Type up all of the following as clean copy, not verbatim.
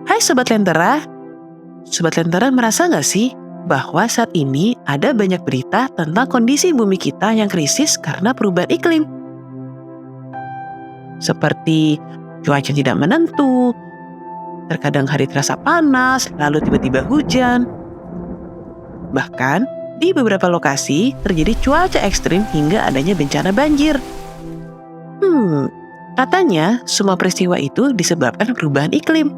Hai Sobat Lentera. Sobat Lentera merasa nggak sih bahwa saat ini ada banyak berita tentang kondisi bumi kita yang krisis karena perubahan iklim? Seperti cuaca tidak menentu, terkadang hari terasa panas, lalu tiba-tiba hujan. Bahkan, di beberapa lokasi terjadi cuaca ekstrim hingga adanya bencana banjir. Katanya semua peristiwa itu disebabkan perubahan iklim.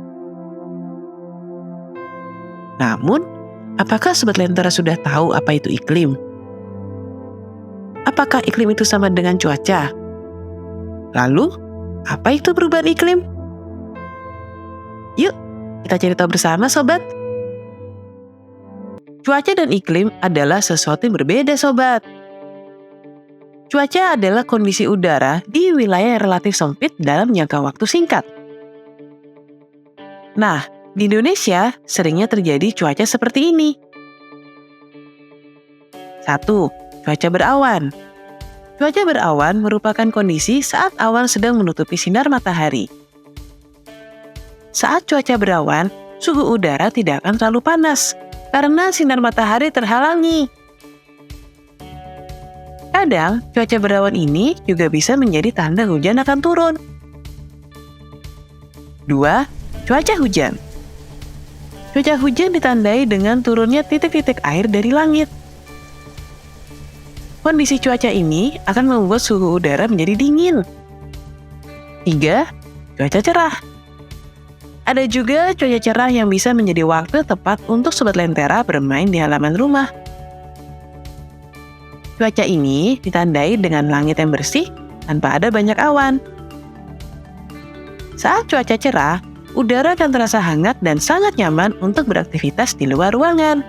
Namun, apakah Sobat Lentera sudah tahu apa itu iklim? Apakah iklim itu sama dengan cuaca? Lalu, apa itu perubahan iklim? Yuk, kita cari tahu bersama Sobat. Cuaca dan iklim adalah sesuatu yang berbeda Sobat. Cuaca adalah kondisi udara di wilayah yang relatif sempit dalam jangka waktu singkat. Nah, di Indonesia seringnya terjadi cuaca seperti ini. 1. Cuaca berawan. Cuaca berawan merupakan kondisi saat awan sedang menutupi sinar matahari. Saat cuaca berawan, suhu udara tidak akan terlalu panas karena sinar matahari terhalangi. Kadang, cuaca berawan ini juga bisa menjadi tanda hujan akan turun. 2. Cuaca hujan. Cuaca hujan ditandai dengan turunnya titik-titik air dari langit. Kondisi cuaca ini akan membuat suhu udara menjadi dingin. 3. Cuaca cerah. Ada juga cuaca cerah yang bisa menjadi waktu tepat untuk Sobat Lentera bermain di halaman rumah. Cuaca ini ditandai dengan langit yang bersih tanpa ada banyak awan. Saat cuaca cerah, udara akan terasa hangat dan sangat nyaman untuk beraktivitas di luar ruangan.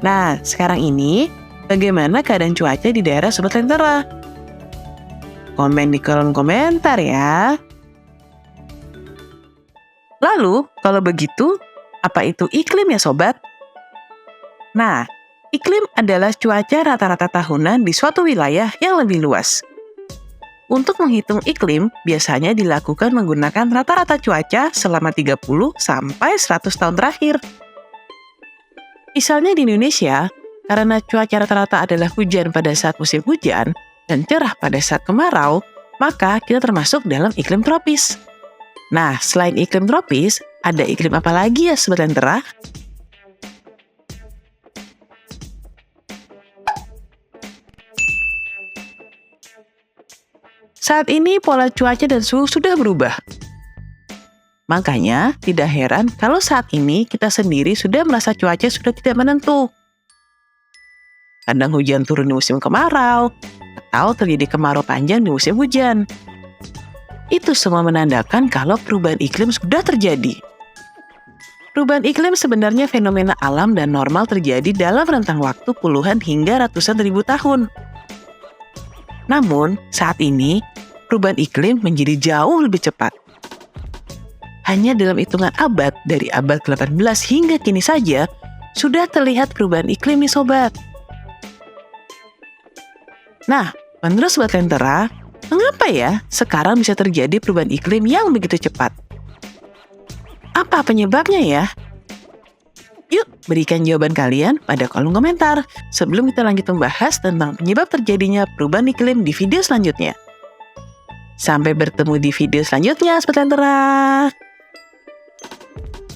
Nah, sekarang ini, bagaimana keadaan cuaca di daerah Sobat Lentera? Komen di kolom komentar ya. Lalu, kalau begitu, apa itu iklim ya Sobat? Nah, iklim adalah cuaca rata-rata tahunan di suatu wilayah yang lebih luas. Untuk menghitung iklim, biasanya dilakukan menggunakan rata-rata cuaca selama 30 sampai 100 tahun terakhir. Misalnya di Indonesia, karena cuaca rata-rata adalah hujan pada saat musim hujan dan cerah pada saat kemarau, maka kita termasuk dalam iklim tropis. Nah, selain iklim tropis, ada iklim apa lagi ya Sobat Lentera? Saat ini pola cuaca dan suhu sudah berubah. Makanya, tidak heran kalau saat ini kita sendiri sudah merasa cuaca sudah tidak menentu. Kadang hujan turun di musim kemarau, atau terjadi kemarau panjang di musim hujan. Itu semua menandakan kalau perubahan iklim sudah terjadi. Perubahan iklim sebenarnya fenomena alam dan normal terjadi dalam rentang waktu puluhan hingga ratusan ribu tahun. Namun, saat ini, perubahan iklim menjadi jauh lebih cepat. Hanya dalam hitungan abad, dari abad ke-18 hingga kini saja, sudah terlihat perubahan iklim nih Sobat. Nah, menurut Sobat Lentera, mengapa ya sekarang bisa terjadi perubahan iklim yang begitu cepat? Apa penyebabnya ya? Yuk, berikan jawaban kalian pada kolom komentar sebelum kita lanjut membahas tentang penyebab terjadinya perubahan iklim di video selanjutnya. Sampai bertemu di video selanjutnya, Sobat Lentera.